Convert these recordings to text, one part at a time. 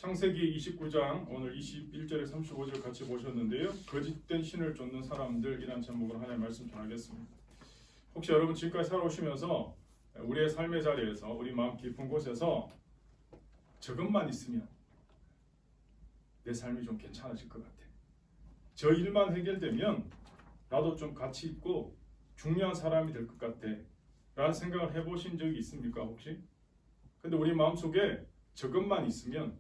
창세기 29장 오늘 21절에 35절 같이 보셨는데요. 거짓된 신을 쫓는 사람들이란 제목으로 하나님의 말씀 전하겠습니다. 혹시 여러분 지금까지 살아오시면서 우리의 삶의 자리에서 우리 마음 깊은 곳에서 저것만 있으면 내 삶이 좀 괜찮아질 것 같아. 저 일만 해결되면 나도 좀 가치 있고 중요한 사람이 될 것 같아 라는 생각을 해보신 적이 있습니까 혹시? 근데 우리 마음속에 저것만 있으면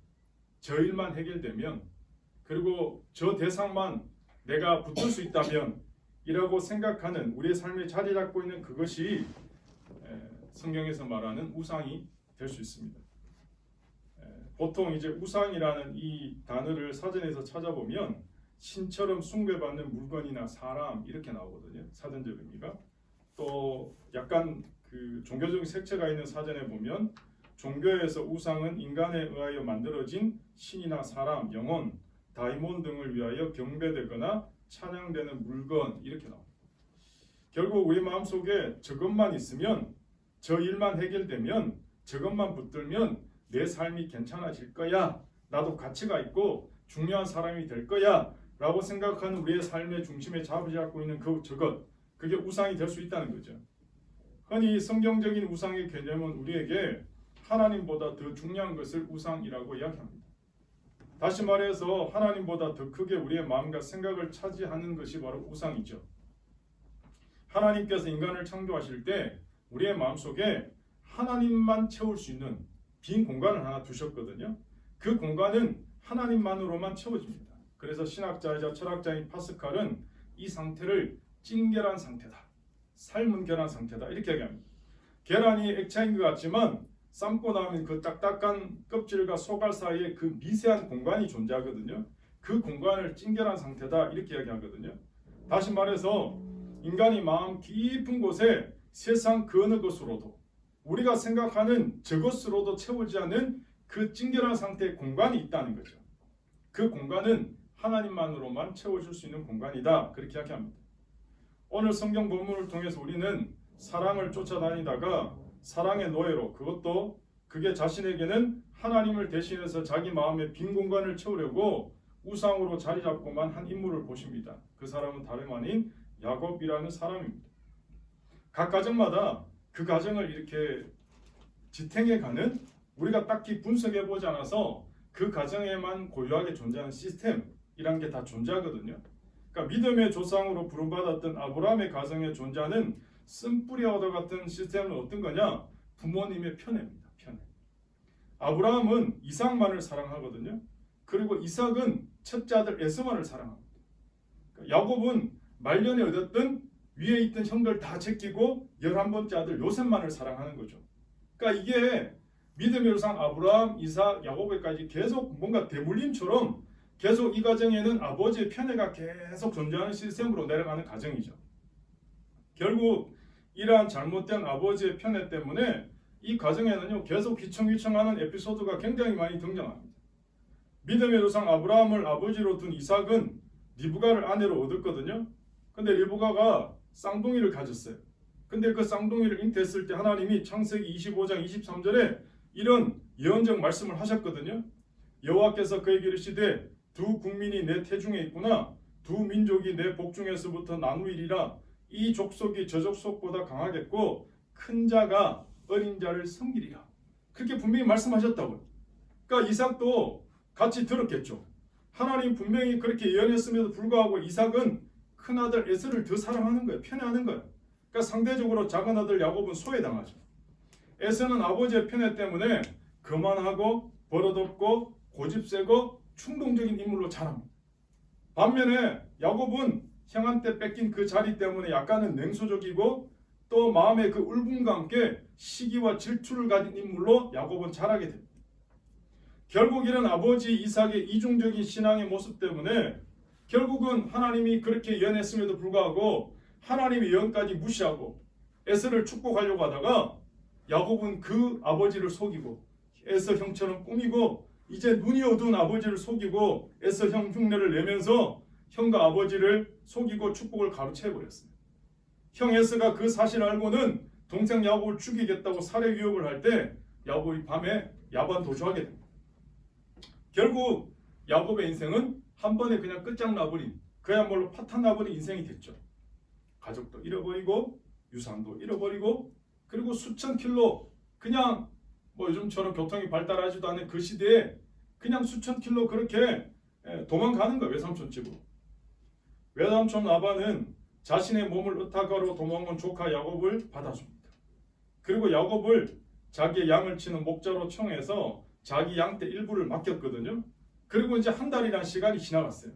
저 일만 해결되면 그리고 저 대상만 내가 붙을 수 있다면 이라고 생각하는 우리의 삶에 자리 잡고 있는 그것이 성경에서 말하는 우상이 될 수 있습니다. 보통 이제 우상이라는 이 단어를 사전에서 찾아보면 신처럼 숭배받는 물건이나 사람 이렇게 나오거든요. 사전적 의미가. 또 약간 그 종교적인 색채가 있는 사전에 보면 종교에서 우상은 인간에 의하여 만들어진 신이나 사람, 영혼, 다이몬 등을 위하여 경배되거나 찬양되는 물건 이렇게 나옵니다. 결국 우리 마음속에 저것만 있으면 저 일만 해결되면 저것만 붙들면 내 삶이 괜찮아질 거야. 나도 가치가 있고 중요한 사람이 될 거야. 라고 생각하는 우리의 삶의 중심에 잡고 있는 그 저것 그게 우상이 될 수 있다는 거죠. 흔히 성경적인 우상의 개념은 우리에게 하나님보다 더 중요한 것을 우상이라고 이야기합니다. 다시 말해서 하나님보다 더 크게 우리의 마음과 생각을 차지하는 것이 바로 우상이죠. 하나님께서 인간을 창조하실 때 우리의 마음속에 하나님만 채울 수 있는 빈 공간을 하나 두셨거든요. 그 공간은 하나님만으로만 채워집니다. 그래서 신학자이자 철학자인 파스칼은 이 상태를 찐계란 상태다. 삶은 계란 상태다. 이렇게 얘기합니다. 계란이 액체인 것 같지만 삶고 나면 그 딱딱한 껍질과 속알 사이에 그 미세한 공간이 존재하거든요. 그 공간을 찐계란 상태다. 이렇게 이야기하거든요. 다시 말해서 인간이 마음 깊은 곳에 세상 그 어느 것으로도 우리가 생각하는 저것으로도 채우지 않는 그 찐결한 상태의 공간이 있다는 거죠. 그 공간은 하나님만으로만 채워줄 수 있는 공간이다. 그렇게 이야기합니다. 오늘 성경 본문을 통해서 우리는 사랑을 쫓아다니다가 사랑의 노예로 그것도 그게 자신에게는 하나님을 대신해서 자기 마음의 빈 공간을 채우려고 우상으로 자리 잡고만 한 인물을 보십니다. 그 사람은 다름 아닌 야곱이라는 사람입니다. 각 가정마다 그 가정을 이렇게 지탱해가는 우리가 딱히 분석해보지 않아서 그 가정에만 고유하게 존재하는 시스템이란 게 다 존재하거든요. 그러니까 믿음의 조상으로 부름받았던 아브라함의 가정에 존재하는 쓴뿌리와 같은 시스템은 어떤 거냐? 부모님의 편애입니다. 편애. 아브라함은 이삭만을 사랑하거든요. 그리고 이삭은 첫째 아들 에서만을 사랑합니다. 그러니까 야곱은 말년에 얻었던 위에 있던 형들 다 제끼고 11번째 아들 요셉만을 사랑하는 거죠. 그러니까 이게 믿음의 조상 아브라함, 이삭, 야곱에까지 계속 뭔가 대물림처럼 계속 이 가정에는 아버지의 편애가 계속 존재하는 시스템으로 내려가는 가정이죠. 결국 이러한 잘못된 아버지의 편애 때문에 이 가정에는요 계속 휘청휘청하는 에피소드가 굉장히 많이 등장합니다. 믿음의 조상 아브라함을 아버지로 둔 이삭은 리브가를 아내로 얻었거든요. 근데 리브가가 쌍둥이를 가졌어요. 근데 그 쌍둥이를 잉태했을 때 하나님이 창세기 25장 23절에 이런 예언적 말씀을 하셨거든요. 여호와께서 그에게 이르시되 두 국민이 내 태중에 있구나. 두 민족이 내 복중에서부터 나누이리라. 이 족속이 저 족속보다 강하겠고 큰 자가 어린 자를 섬기리라. 그렇게 분명히 말씀하셨다고요. 그러니까 이삭도 같이 들었겠죠. 하나님 분명히 그렇게 예언했음에도 불구하고 이삭은 큰 아들 에서를 더 사랑하는 거예요. 편애하는 거예요. 그러니까 상대적으로 작은 아들 야곱은 소외당하죠. 에서는 아버지의 편애 때문에 거만하고 버릇없고 고집세고 충동적인 인물로 자랍니다. 반면에 야곱은 형한테 뺏긴 그 자리 때문에 약간은 냉소적이고 또 마음의 그 울분과 함께 시기와 질투를 가진 인물로 야곱은 자라게 됩니다. 결국 이런 아버지 이삭의 이중적인 신앙의 모습 때문에 결국은 하나님이 그렇게 예언했음에도 불구하고 하나님의 예언까지 무시하고 에서를 축복하려고 하다가 야곱은 그 아버지를 속이고 에서 형처럼 꾸미고 이제 눈이 어두운 아버지를 속이고 에서 형 흉내를 내면서 형과 아버지를 속이고 축복을 가로채버렸습니다. 형 에서가 그 사실을 알고는 동생 야곱을 죽이겠다고 살해 위협을 할 때 야곱이 밤에 야반 도주하게 됩니다. 결국 야곱의 인생은 한 번에 그냥 끝장나버린, 그야말로 파탄나버린 인생이 됐죠. 가족도 잃어버리고 유산도 잃어버리고, 그리고 수천 킬로, 그냥 뭐 요즘처럼 교통이 발달하지도 않은 그 시대에 그냥 수천 킬로 그렇게 도망가는 거예요. 외삼촌 집으로. 외삼촌 라반은 자신의 몸을 의탁하러 도망온 조카 야곱을 받아줍니다. 그리고 야곱을 자기의 양을 치는 목자로 청해서 자기 양떼 일부를 맡겼거든요. 그리고 이제 한 달이라는 시간이 지나갔어요.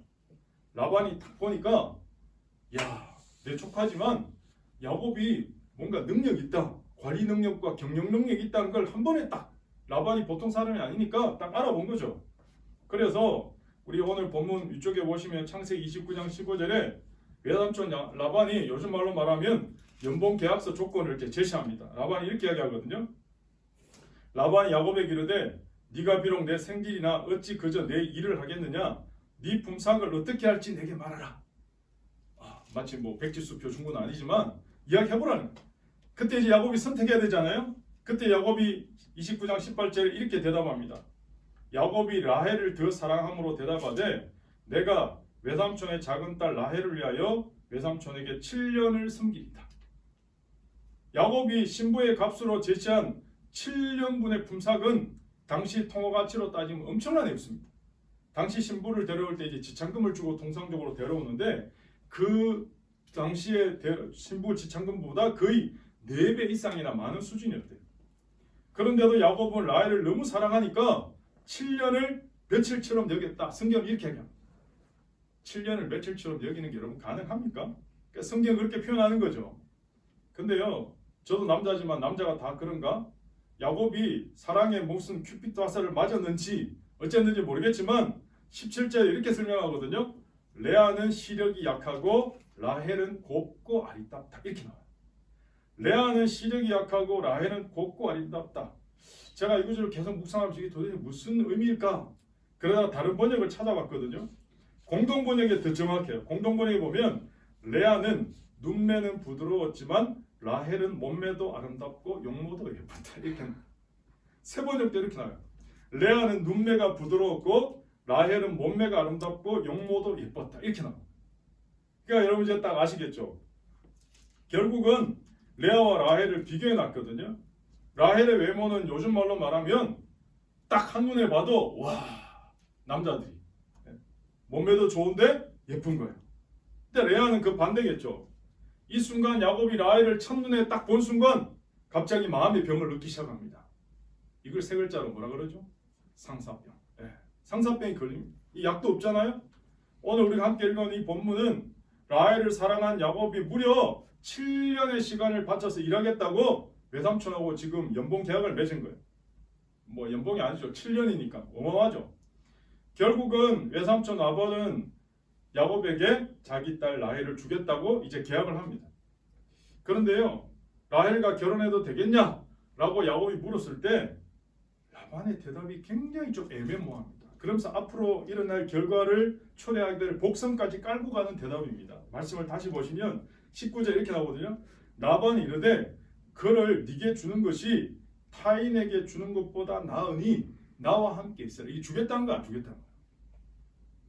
라반이 딱 보니까, 야, 내 조카지만 야곱이 뭔가 능력이 있다, 관리 능력과 경영 능력이 있다는 걸 한 번에 딱, 라반이 보통 사람이 아니니까 딱 알아본 거죠. 그래서 우리 오늘 본문 위쪽에 보시면 창세기 29장 15절에 외삼촌 라반이 요즘 말로 말하면 연봉 계약서 조건을 이렇게 제시합니다. 라반이 이렇게 이야기하거든요. 라반이 야곱에게 이르되 네가 비록 내 생길이나 어찌 그저 내 일을 하겠느냐, 네 품삯을 어떻게 할지 내게 말하라. 마치 뭐 백지수표 준 건 아니지만 이야기해보라는 거예요. 그때 이제 야곱이 선택해야 되잖아요. 그때 야곱이 29장 18절에 이렇게 대답합니다. 야곱이 라헬을 더 사랑함으로 대답하되 내가 외삼촌의 작은 딸 라헬을 위하여 외삼촌에게 7년을 섬기리다. 야곱이 신부의 값으로 제시한 7년분의 품삯은 당시 통화 가치로 따지면 엄청난 액수입니다. 당시 신부를 데려올 때 이제 지참금을 주고 통상적으로 데려오는데 그 당시에 신부 지참금보다 거의 4배 이상이나 많은 수준이었대요. 그런데도 야곱은 라헬을 너무 사랑하니까 7년을 며칠처럼 여겼다. 성경은 이렇게 얘기합니다. 7년을 며칠처럼 여기는 게 여러분 가능합니까? 그러니까 성경은 그렇게 표현하는 거죠. 근데요, 저도 남자지만 남자가 다 그런가? 야곱이 사랑의 목숨 큐피드 화살을 맞았는지 어쨌는지 모르겠지만 17절에 이렇게 설명하거든요. 레아는 시력이 약하고 라헬은 곱고 아리답다. 이렇게 나와요. 레아는 시력이 약하고 라헬은 곱고 아리답다. 제가 이 구절을 계속 묵상하면서 이게 도대체 무슨 의미일까? 그러다가 다른 번역을 찾아봤거든요. 공동 번역이 더 정확해요. 공동 번역에 보면 레아는 눈매는 부드러웠지만 라헬은 몸매도 아름답고 용모도 예쁘다. 이렇게 세 번역도 이렇게 나와요. 레아는 눈매가 부드러웠고 라헬은 몸매가 아름답고 용모도 예뻤다. 이렇게 나와요. 그러니까 여러분 이제 딱 아시겠죠? 결국은 레아와 라헬을 비교해 놨거든요. 라헬의 외모는 요즘 말로 말하면 딱 한눈에 봐도 와, 남자들이 몸매도 좋은데 예쁜 거예요. 근데 레아는 그 반대겠죠. 이 순간 야곱이 라헬을 첫눈에 딱 본 순간 갑자기 마음의 병을 느끼기 시작합니다. 이걸 세 글자로 뭐라 그러죠? 상사병. 상사병이 걸립니다. 이 약도 없잖아요. 오늘 우리가 함께 읽은 이 본문은 라헬을 사랑한 야곱이 무려 7년의 시간을 바쳐서 일하겠다고 외삼촌하고 지금 연봉 계약을 맺은 거예요. 뭐 연봉이 아니죠. 7년이니까 어마어마하죠. 결국은 외삼촌 아버는 야곱에게 자기 딸 라헬을 주겠다고 이제 계약을 합니다. 그런데요, 라헬과 결혼해도 되겠냐? 라고 야곱이 물었을 때 라반의 대답이 굉장히 좀 애매모호합니다. 그러면서 앞으로 일어날 결과를 초래하게 될 복선까지 깔고 가는 대답입니다. 말씀을 다시 보시면 19절 이렇게 나오거든요. 라반이 이르되 그를 네게 주는 것이 타인에게 주는 것보다 나으니 나와 함께 있으라. 이게 주겠다는 거 안 주겠다는 거.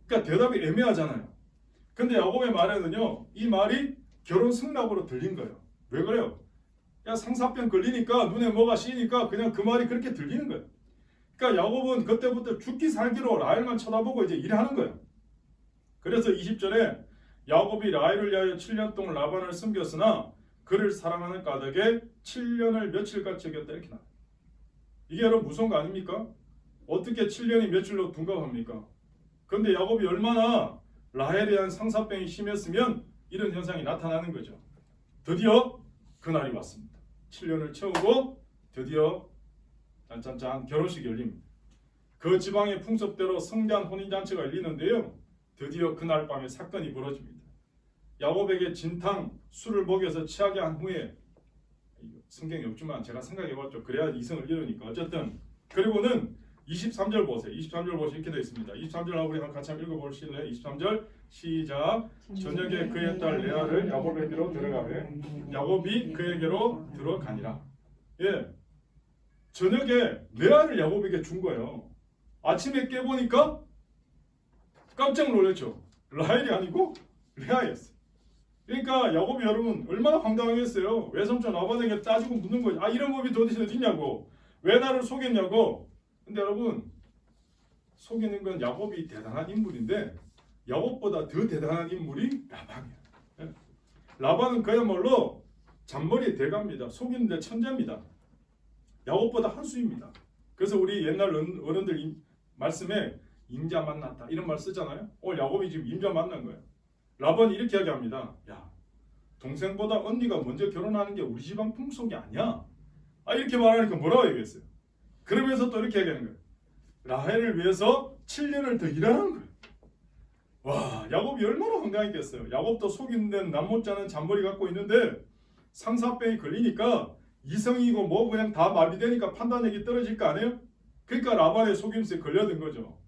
그러니까 대답이 애매하잖아요. 근데 야곱의 말에는요, 이 말이 결혼 승낙으로 들린 거예요. 왜 그래요? 야, 상사병 걸리니까 눈에 뭐가 씌니까 그냥 그 말이 그렇게 들리는 거예요. 그러니까 야곱은 그때부터 죽기 살기로 라헬만 쳐다보고 이제 일하는 거예요. 그래서 20절에 야곱이 라헬을 위하여 7년 동안 라반을 섬겼으나 그를 사랑하는 까닭에 7년을 며칠같이 여겼다. 이렇게 나와요. 이게 여러분 무서운 거 아닙니까? 어떻게 7년이 며칠로 둔갑합니까? 근데 야곱이 얼마나 라헬에 대한 상사병이 심했으면 이런 현상이 나타나는 거죠. 드디어 그날이 왔습니다. 7년을 채우고 드디어 짠짠짠 결혼식이 열립니다. 그 지방의 풍습대로 성대한 혼인잔치가 열리는데요. 드디어 그날 밤에 사건이 벌어집니다. 야곱에게 진탕 술을 먹여서 취하게 한 후에, 성경이 없지만 제가 생각해봤죠. 그래야 이성을 잃으니까. 어쨌든 그리고는 23절 보세요. 23절 보시면 이렇게 되어 있습니다. 23절 우리 같이 한번 읽어보실래요? 23절 시작. 저녁에 그의 딸 레아를 야곱에게로 들어가매 야곱이 그에게로 들어가니라. 예, 저녁에 레아를 야곱에게 준 거예요. 아침에 깨보니까 깜짝 놀랐죠. 라헬이 아니고 레아였어요. 그러니까 야곱이 여러분 얼마나 황당하겠어요. 외삼촌 라반에게 따지고 묻는 거지. 아 이런 법이 도대체 어딨냐고. 왜 나를 속였냐고. 근데 여러분 속이는 건 야곱이 대단한 인물인데 야곱보다 더 대단한 인물이 라반이에요. 예? 라반은 그야말로 잔머리의 대가입니다. 속이는데 천재입니다. 야곱보다 한 수입니다. 그래서 우리 옛날 어른들 말씀에 임자 만났다 이런 말 쓰잖아요. 오늘 야곱이 지금 임자 만난 거예요. 라반이 이렇게 이야기합니다. 야, 동생보다 언니가 먼저 결혼하는 게 우리 집안 풍속이 아니야. 아 이렇게 말하니까 뭐라고 얘기했어요. 그러면서 또 이렇게 얘기하는 거예요. 라헬을 위해서 7년을 더 일하는 거예요. 와, 야곱이 얼마나 황당했겠어요. 야곱도 속이는 데는 남 못자는 잔머리 갖고 있는데 상사병이 걸리니까 이성이고 뭐 그냥 다 마비되니까 판단력이 떨어질 거 아니에요? 그러니까 라반의 속임수에 걸려든 거죠.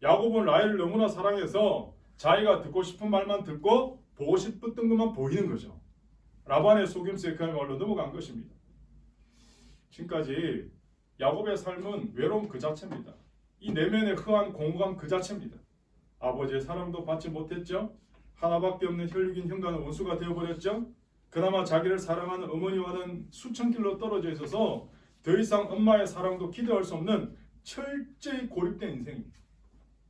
야곱은 라헬을 너무나 사랑해서 자기가 듣고 싶은 말만 듣고 보고 싶었던 것만 보이는 거죠. 라반의 속임수에 그야말로 넘어간 것입니다. 지금까지 야곱의 삶은 외로움 그 자체입니다. 이 내면의 허한 공허감 그 자체입니다. 아버지의 사랑도 받지 못했죠. 하나밖에 없는 혈육인 형과는 원수가 되어버렸죠. 그나마 자기를 사랑하는 어머니와는 수천 킬로 떨어져 있어서 더 이상 엄마의 사랑도 기대할 수 없는 철저히 고립된 인생입니다.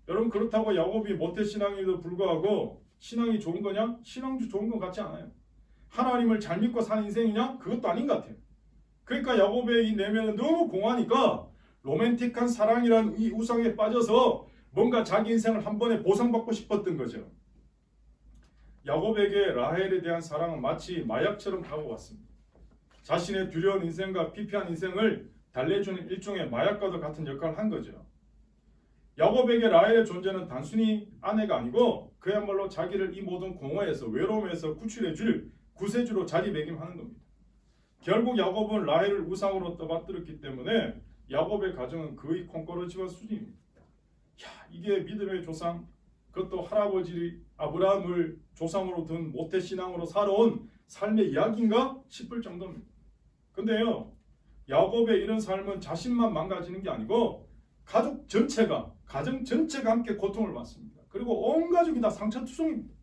여러분 그렇다고 야곱이 모태신앙에도 불구하고 신앙이 좋은 거냐? 신앙도 좋은 것 같지 않아요. 하나님을 잘 믿고 산 인생이냐? 그것도 아닌 것 같아요. 그러니까 야곱의 이 내면은 너무 공하니까 로맨틱한 사랑이라는 이 우상에 빠져서 뭔가 자기 인생을 한 번에 보상받고 싶었던 거죠. 야곱에게 라헬에 대한 사랑은 마치 마약처럼 다가왔습니다. 자신의 두려운 인생과 피폐한 인생을 달래주는 일종의 마약과도 같은 역할을 한 거죠. 야곱에게 라헬의 존재는 단순히 아내가 아니고 그야말로 자기를 이 모든 공허에서 외로움에서 구출해줄 구세주로 자리매김하는 겁니다. 결국 야곱은 라헬을 우상으로 떠받들었기 때문에 야곱의 가정은 거의 콩고르지와 수준입니다. 야, 이게 믿음의 조상, 그것도 할아버지 아브라함을 조상으로 둔 모태신앙으로 살아온 삶의 이야기인가 싶을 정도입니다. 근데요, 야곱의 이런 삶은 자신만 망가지는 게 아니고 가족 전체가, 가정 전체가 함께 고통을 받습니다. 그리고 온 가족이 다 상처투성입니다.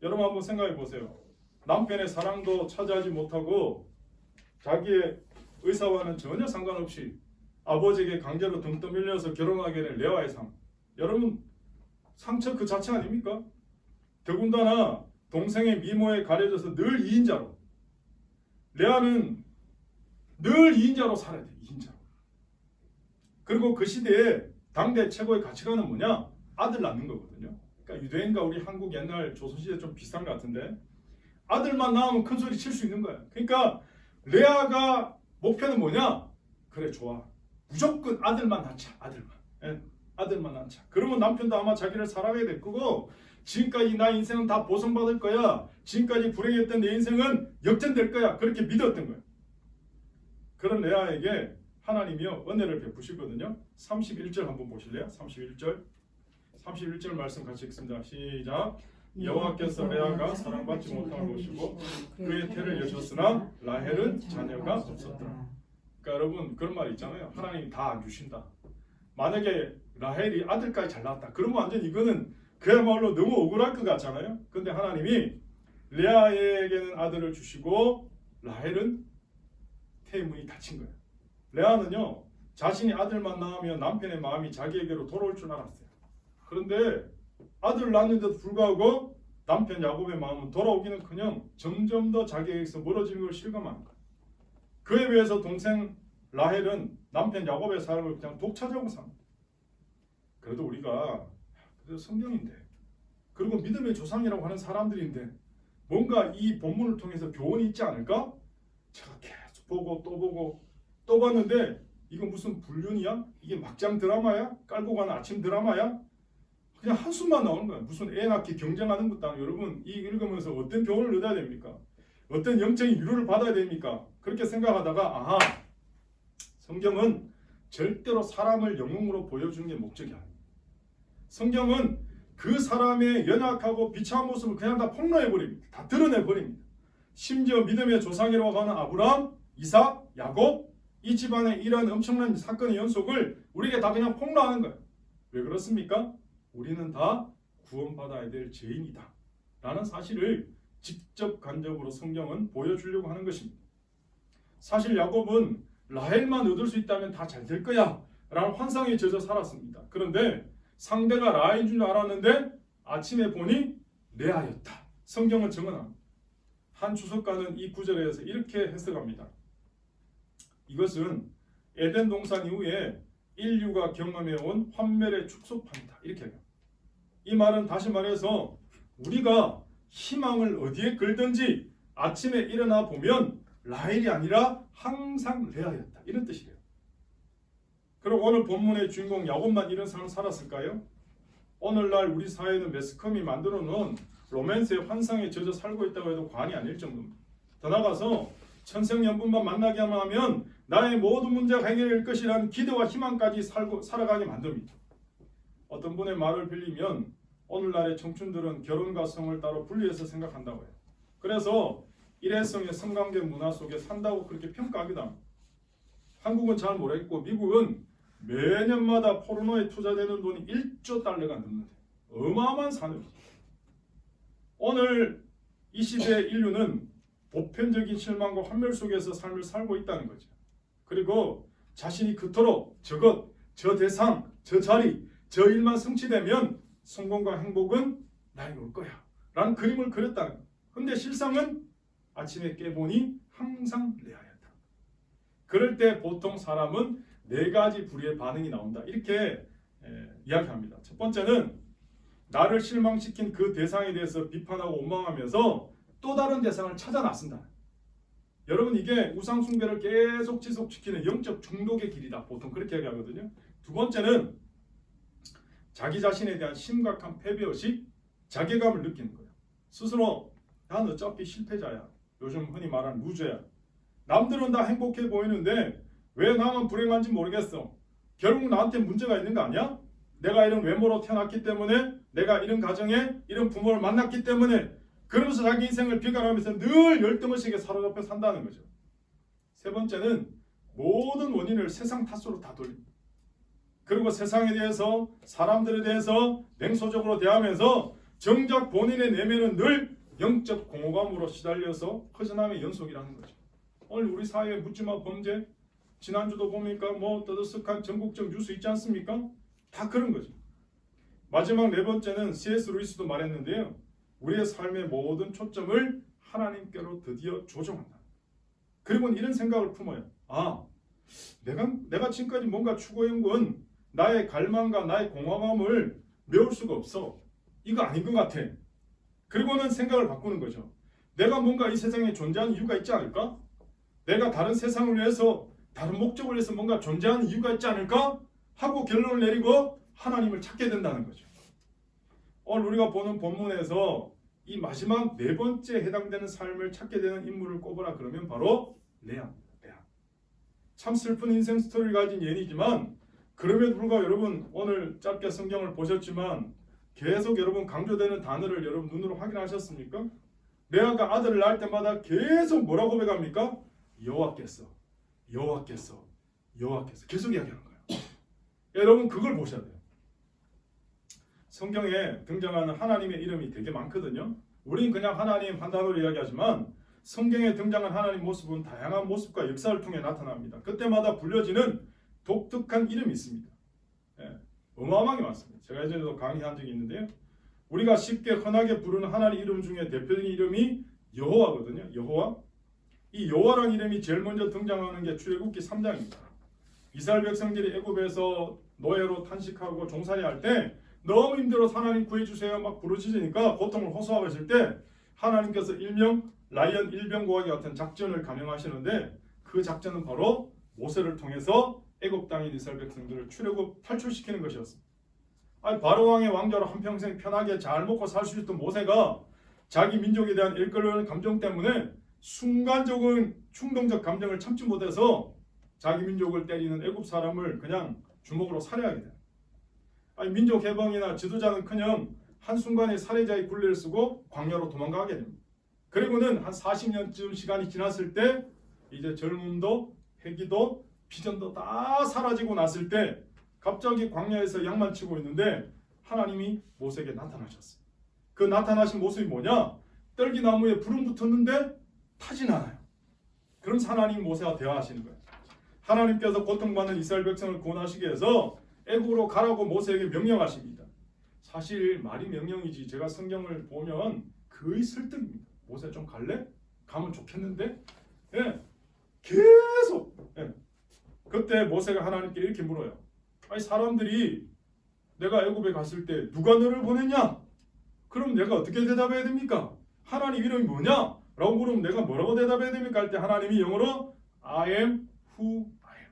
여러분 한번 생각해 보세요. 남편의 사랑도 차지하지 못하고 자기의 의사와는 전혀 상관없이 아버지에게 강제로 등 떠밀려서 결혼하게 된 레아의 삶. 여러분 상처 그 자체 아닙니까? 더군다나 동생의 미모에 가려져서 늘 2인자로. 레아는 늘 2인자로 살아야 돼. 2인자로. 그리고 그 시대에 당대 최고의 가치관은 뭐냐? 아들 낳는 거거든요. 그러니까 유대인과 우리 한국 옛날 조선시대 좀 비슷한 것 같은데 아들만 낳으면 큰 소리 칠 수 있는 거야. 그러니까 레아가 목표는 뭐냐? 그래 좋아. 무조건 아들만 낳자. 아들만. 예, 아들만 낳자. 그러면 남편도 아마 자기를 사랑하게 될 거고 지금까지 나 인생은 다 보상받을 거야. 지금까지 불행했던 내 인생은 역전될 거야. 그렇게 믿었던 거예요. 그런 레아에게 하나님이요 은혜를 베푸시거든요. 31절 한번 보실래요? 31절 말씀 같이 읽습니다. 시작. 여호와께서 레아가 사랑받지 못함을 보시고 그의 태를 여셨으나 라헬은 자녀가 없었더라. 그러니까 여러분 그런 말 있잖아요. 하나님이 다 안 주신다. 만약에 라헬이 아들까지 잘 낳았다. 그러면 완전 이거는 그야말로 너무 억울할 것 같잖아요. 근데 하나님이 레아에게는 아들을 주시고 라헬은 태의 문이 닫힌 거예요. 레아는요 자신이 아들만 낳으면 남편의 마음이 자기에게로 돌아올 줄 알았어요. 그런데 아들을 낳았는데도 불구하고 남편 야곱의 마음은 돌아오기는커녕 점점 더 자기에게서 멀어지는 걸 실감하는 거예요. 그에 비해서 동생 라헬은 남편 야곱의 삶을 그냥 독차지하고 삽니다. 그래도 우리가 성경인데 그리고 믿음의 조상이라고 하는 사람들인데 뭔가 이 본문을 통해서 교훈이 있지 않을까? 제가 계속 보고 또 봤는데 이거 무슨 불륜이야? 이게 막장 드라마야? 깔고 가는 아침 드라마야? 그냥 한숨만 나오는 거야. 무슨 애 낳기 경쟁하는 것도 아니고 여러분 이 읽으면서 어떤 교훈을 얻어야 됩니까? 어떤 영적인 위로를 받아야 됩니까? 그렇게 생각하다가 아하 성경은 절대로 사람을 영웅으로 보여주는 게 목적이 아닙니다. 성경은 그 사람의 연약하고 비참한 모습을 그냥 다 폭로해버립니다. 다 드러내버립니다. 심지어 믿음의 조상이라고 하는 아브라함, 이삭, 야곱 이 집안에 이런 엄청난 사건의 연속을 우리에게 다 그냥 폭로하는 거예요. 왜 그렇습니까? 우리는 다 구원받아야 될 죄인이다 라는 사실을 직접 간접으로 성경은 보여주려고 하는 것입니다. 사실 야곱은 라헬만 얻을 수 있다면 다 잘 될 거야 라는 환상에 젖어 살았습니다. 그런데 상대가 라헬인 줄 알았는데 아침에 보니 레아였다. 성경은 증언합니다. 한 주석가는 이 구절에서 이렇게 해석합니다. 이것은 에덴 동산 이후에 인류가 경험해온 환멸의 축소판이다. 이렇게 해요. 이 말은 다시 말해서 우리가 희망을 어디에 걸든지 아침에 일어나 보면 라헬이 아니라 항상 레아였다. 이런 뜻이래요. 그럼 오늘 본문의 주인공 야곱만 이런 삶을 살았을까요? 오늘날 우리 사회는 매스컴이 만들어 놓은 로맨스의 환상에 젖어 살고 있다고 해도 과언이 아닐 정도입니다. 더 나아가서 천생연분만 만나게 하면 나의 모든 문제가 해결될 것이라는 기대와 희망까지 살아가게 만듭니다. 어떤 분의 말을 빌리면 오늘날의 청춘들은 결혼과 성을 따로 분리해서 생각한다고 해요. 그래서 일회성의 성관계 문화 속에 산다고 그렇게 평가하기도 합니다. 한국은 잘 모르겠고 미국은 매년마다 포르노에 투자되는 돈이 1조 달러가 넘는데 어마어마한 산업이죠. 오늘 이 시대의 인류는 보편적인 실망과 환멸 속에서 삶을 살고 있다는 거죠. 그리고 자신이 그토록 저것, 저 대상, 저 자리, 저 일만 성취되면 성공과 행복은 나에게 올 거야 라는 그림을 그렸다는 거예요. 근데 실상은 아침에 깨보니 항상 레아였다. 그럴 때 보통 사람은 4가지 부류의 반응이 나온다. 이렇게 이야기합니다. 첫 번째는 나를 실망시킨 그 대상에 대해서 비판하고 원망하면서 또 다른 대상을 찾아 나선다. 여러분 이게 우상 숭배를 계속 지속시키는 영적 중독의 길이다. 보통 그렇게 얘기하거든요. 두 번째는 자기 자신에 대한 심각한 패배의식, 자괴감을 느끼는 거예요. 스스로 난 어차피 실패자야. 요즘 흔히 말하는 루저야. 남들은 다 행복해 보이는데 왜 나만 불행한지 모르겠어. 결국 나한테 문제가 있는 거 아니야? 내가 이런 외모로 태어났기 때문에, 내가 이런 가정에 이런 부모를 만났기 때문에, 그러면서 자기 인생을 비관하면서 늘 열등의식에 사로잡혀 산다는 거죠. 세 번째는 모든 원인을 세상 탓으로 다 돌립니다. 그리고 세상에 대해서, 사람들에 대해서 냉소적으로 대하면서 정작 본인의 내면은 늘 영적 공허감으로 시달려서 허전함의 연속이라는 거죠. 오늘 우리 사회의 묻지마 범죄, 지난주도 보니까 뭐 떠들썩한 전국적 뉴스 있지 않습니까? 다 그런 거죠. 마지막 4번째는 C.S. 루이스도 말했는데요. 우리의 삶의 모든 초점을 하나님께로 드디어 조정한다. 그리고는 이런 생각을 품어요. 내가 지금까지 뭔가 추구해온 건 나의 갈망과 나의 공허감을 메울 수가 없어. 이거 아닌 것 같아. 그리고는 생각을 바꾸는 거죠. 내가 뭔가 이 세상에 존재하는 이유가 있지 않을까? 내가 다른 세상을 위해서, 다른 목적을 위해서 뭔가 존재하는 이유가 있지 않을까? 하고 결론을 내리고 하나님을 찾게 된다는 거죠. 오늘 우리가 보는 본문에서 이 마지막 4번째 해당되는 삶을 찾게 되는 인물을 꼽으라 그러면 바로 레아입니다. 레아. 참 슬픈 인생 스토리를 가진 예이지만 그럼에도 불구하고 여러분 오늘 짧게 성경을 보셨지만 계속 여러분 강조되는 단어를 여러분 눈으로 확인하셨습니까? 레아가 아들을 낳을 때마다 계속 뭐라고 고백합니까? 여호와께서, 여호와께서, 여호와께서 계속 이야기하는 거예요. 여러분 그걸 보셔야 돼요. 성경에 등장하는 하나님의 이름이 되게 많거든요. 우리는 그냥 하나님 한 단어로 이야기하지만 성경에 등장한 하나님 모습은 다양한 모습과 역사를 통해 나타납니다. 그때마다 불려지는 독특한 이름이 있습니다. 어마어마하게 많습니다. 제가 예전에도 강의한 적이 있는데요. 우리가 쉽게 흔하게 부르는 하나님 이름 중에 대표적인 이름이 여호와거든요. 여호와. 이 여호와라는 이름이 제일 먼저 등장하는 게 출애굽기 3장입니다. 이스라엘 백성들이 애굽에서 노예로 탄식하고 종살이 할 때 너무 힘들어서 하나님 구해주세요 막 부르짖으니까 고통을 호소하고 있을 때 하나님께서 일명 라이언 일병구하기 같은 작전을 감행하시는데 그 작전은 바로 모세를 통해서 애굽 땅인 이스라엘 백성들을 출애굽 탈출시키는 것이었습니다. 바로왕의 왕자로 한평생 편하게 잘 먹고 살 수 있던 모세가 자기 민족에 대한 일끓는 감정 때문에 순간적인 충동적 감정을 참지 못해서 자기 민족을 때리는 애굽 사람을 그냥 주먹으로 살해하게 돼요. 민족 해방이나 지도자는커녕 한순간에 살해자의 굴레를 쓰고 광야로 도망가게 됩니다. 그리고는 한 40년쯤 시간이 지났을 때 이제 젊음도 회기도 비전도 다 사라지고 났을 때 갑자기 광야에서 양만 치고 있는데 하나님이 모세에게 나타나셨어요. 그 나타나신 모습이 뭐냐? 떨기나무에 불은 붙었는데 타진 않아요. 그러면서 하나님 모세와 대화하시는 거예요. 하나님께서 고통받는 이스라엘 백성을 구원하시기 위해서 애굽으로 가라고 모세에게 명령하십니다. 사실 말이 명령이지 제가 성경을 보면 거의 설득입니다. 모세 좀 갈래? 가면 좋겠는데? 예, 계속. 예. 그때 모세가 하나님께 이렇게 물어요. 아니 사람들이 내가 애굽에 갔을 때 누가 너를 보냈냐? 그럼 내가 어떻게 대답해야 됩니까? 하나님 이름이 뭐냐? 라고 물으면 내가 뭐라고 대답해야 됩니까? 할 때 하나님이 영어로 I am who I am.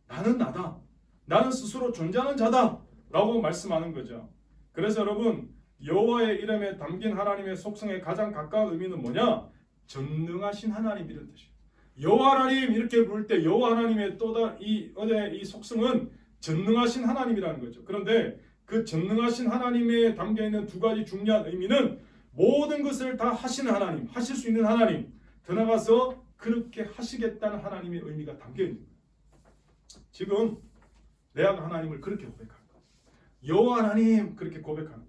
나는 나다. 나는 스스로 존재하는 자다. 라고 말씀하는 거죠. 그래서 여러분 여호와의 이름에 담긴 하나님의 속성에 가장 가까운 의미는 뭐냐? 전능하신 하나님 이런 뜻이에요. 여호와 하나님 이렇게 부를 때 여호와 하나님의 이 속성은 전능하신 하나님이라는 거죠. 그런데 그 전능하신 하나님에 담겨 있는 두 가지 중요한 의미는 모든 것을 다 하시는 하나님, 하실 수 있는 하나님, 더 나아가서 그렇게 하시겠다는 하나님의 의미가 담겨 있는 거예요. 지금 레아가 하나님을 그렇게 고백하는 거예요. 여호와 하나님 그렇게 고백하는 거예요.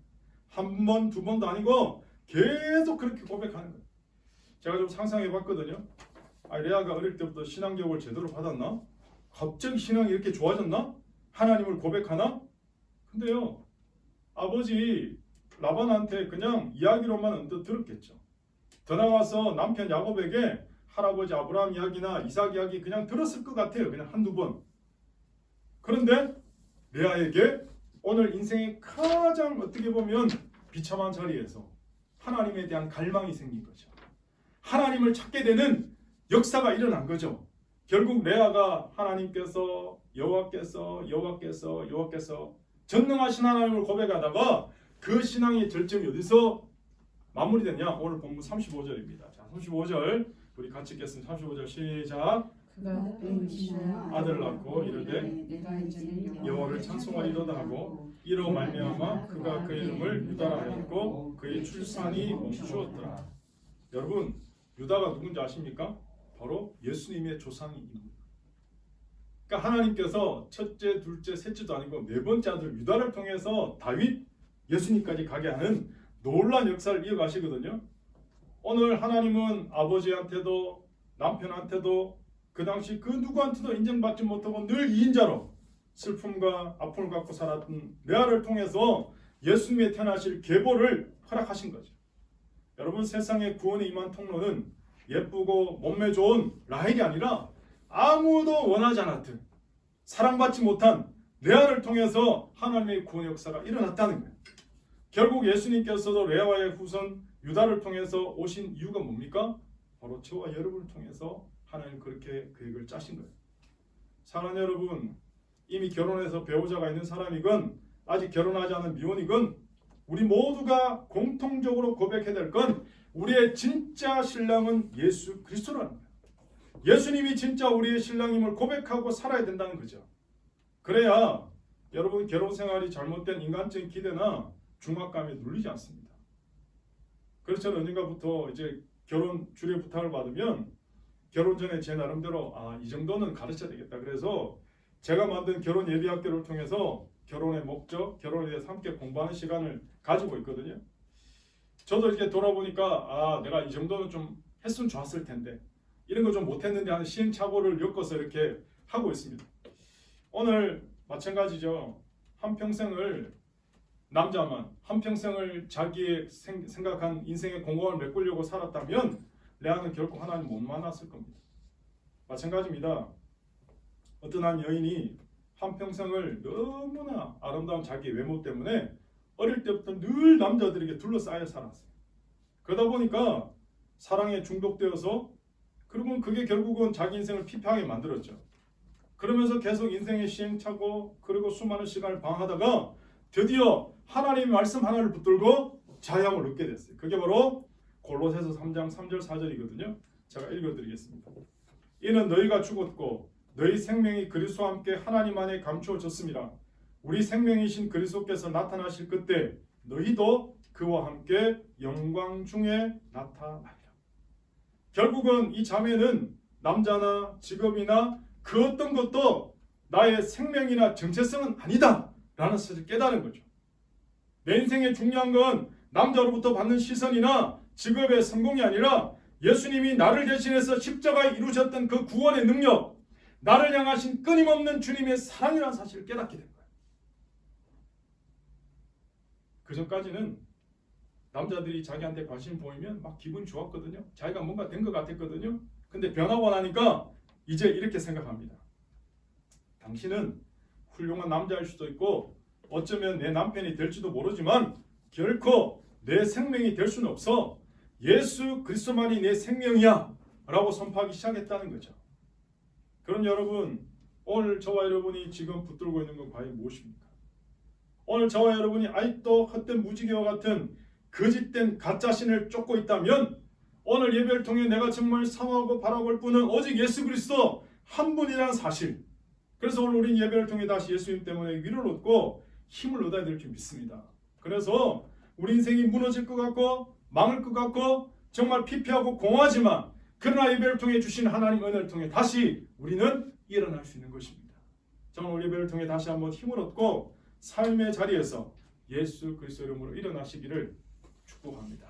한 번, 두 번도 아니고 계속 그렇게 고백하는 거예요. 제가 좀 상상해 봤거든요. 레아가 어릴 때부터 신앙 교육을 제대로 받았나? 갑자기 신앙이 이렇게 좋아졌나? 하나님을 고백하나? 근데요, 아버지 라반한테 그냥 이야기로만 언뜻 들었겠죠. 더 나아가서 남편 야곱에게 할아버지 아브라함 이야기나 이삭 이야기 그냥 들었을 것 같아요. 그냥 한두 번. 그런데 레아에게 오늘 인생의 가장 어떻게 보면 비참한 자리에서 하나님에 대한 갈망이 생긴 거죠. 하나님을 찾게 되는 역사가 일어난 거죠. 결국 레아가 하나님께서 여호와께서 전능하신 하나님을 고백하다가 그 신앙의 절정이 어디서 마무리됐냐? 오늘 본문 35절입니다. 자, 35절 우리 같이 읽겠습니다. 35절 시작. 아들을 낳고 이르되 여호와를 찬송하리로다 하고 이로 말미암아 그가 그의 이름을 유다라 하였고 그의 출산이 멈추었더라. 여러분 유다가 누군지 아십니까? 바로 예수님의 조상입니다. 그러니까 하나님께서 첫째, 둘째, 셋째도 아니고 네 번째 아들 유다를 통해서 다윗, 예수님까지 가게 하는 놀라운 역사를 이어가시거든요. 오늘 하나님은 아버지한테도 남편한테도 그 당시 그 누구한테도 인정받지 못하고 늘 2인자로 슬픔과 아픔을 갖고 살았던 레아를 통해서 예수님의 태어나실 계보를 허락하신 거죠. 여러분 세상에 구원에 임한 통로는 예쁘고 몸매 좋은 라헬이 아니라 아무도 원하지 않았던 사랑받지 못한 레아를 통해서 하나님의 구원 역사가 일어났다는 거예요. 결국 예수님께서도 레아와의 후손 유다를 통해서 오신 이유가 뭡니까? 바로 저와 여러분을 통해서 하나님 그렇게 계획을 짜신 거예요. 사랑하는 여러분, 이미 결혼해서 배우자가 있는 사람이건 아직 결혼하지 않은 미혼이건 우리 모두가 공통적으로 고백해야 될 건 우리의 진짜 신랑은 예수 그리스도라는 거예요. 예수님이 진짜 우리의 신랑임을 고백하고 살아야 된다는 거죠. 그래야 여러분 결혼 생활이 잘못된 인간적인 기대나 중압감에 눌리지 않습니다. 그래서 저는 언젠가부터 이제 결혼 주례 부탁을 받으면 결혼 전에 제 나름대로 이 정도는 가르쳐야 되겠다. 그래서 제가 만든 결혼 예비학교를 통해서 결혼의 목적, 결혼에 대해서 함께 공부하는 시간을 가지고 있거든요. 저도 이렇게 돌아보니까 내가 이 정도는 좀 했으면 좋았을 텐데 이런 거 좀 못했는데 하는 시행착오를 엮어서 이렇게 하고 있습니다. 오늘 마찬가지죠. 한평생을 남자만 한평생을 자기의 생각한 인생의 공허를 메꾸려고 살았다면 레아는 결코 하나님 못 만났을 겁니다. 마찬가지입니다. 어떤 한 여인이 한평생을 너무나 아름다운 자기 외모 때문에 어릴 때부터 늘 남자들에게 둘러싸여 살았어요. 그러다 보니까 사랑에 중독되어서 그리고 그게 결국은 자기 인생을 피폐하게 만들었죠. 그러면서 계속 인생의 시행착오 그리고 수많은 시간을 방황하다가 드디어 하나님의 말씀 하나를 붙들고 자유함을 얻게 됐어요. 그게 바로 골로새서 3장 3절 4절이거든요. 제가 읽어드리겠습니다. 이는 너희가 죽었고 너희 생명이 그리스도와 함께 하나님 안에 감추어졌습니다. 우리 생명이신 그리스도께서 나타나실 그때 너희도 그와 함께 영광 중에 나타나리라. 결국은 이 자매는 남자나 직업이나 그 어떤 것도 나의 생명이나 정체성은 아니다 라는 사실을 깨달은 거죠. 내 인생의 중요한 건 남자로부터 받는 시선이나 직업의 성공이 아니라 예수님이 나를 대신해서 십자가에 이루셨던 그 구원의 능력, 나를 향하신 끊임없는 주님의 사랑이라는 사실을 깨닫게 된 거예요. 그 전까지는 남자들이 자기한테 관심 보이면 막 기분이 좋았거든요. 자기가 뭔가 된 것 같았거든요. 근데 변하고 나니까 이제 이렇게 생각합니다. 당신은 훌륭한 남자일 수도 있고 어쩌면 내 남편이 될지도 모르지만 결코 내 생명이 될 수는 없어. 예수 그리스도만이 내 생명이야 라고 선포하기 시작했다는 거죠. 그럼 여러분, 오늘 저와 여러분이 지금 붙들고 있는 건 과연 무엇입니까? 오늘 저와 여러분이 아직도 헛된 무지개와 같은 거짓된 가짜신을 쫓고 있다면 오늘 예배를 통해 내가 정말 사모하고 바라볼 분은 오직 예수 그리스도 한 분이라는 사실. 그래서 오늘 우린 예배를 통해 다시 예수님 때문에 위로를 얻고 힘을 얻어야 될 줄 믿습니다. 그래서 우리 인생이 무너질 것 같고 망할 것 같고 정말 피폐하고 공허하지만 그러나 예배를 통해 주신 하나님 은혜를 통해 다시 우리는 일어날 수 있는 것입니다. 저는 오늘 예배를 통해 다시 한번 힘을 얻고 삶의 자리에서 예수 그리스도 이름으로 일어나시기를 축복합니다.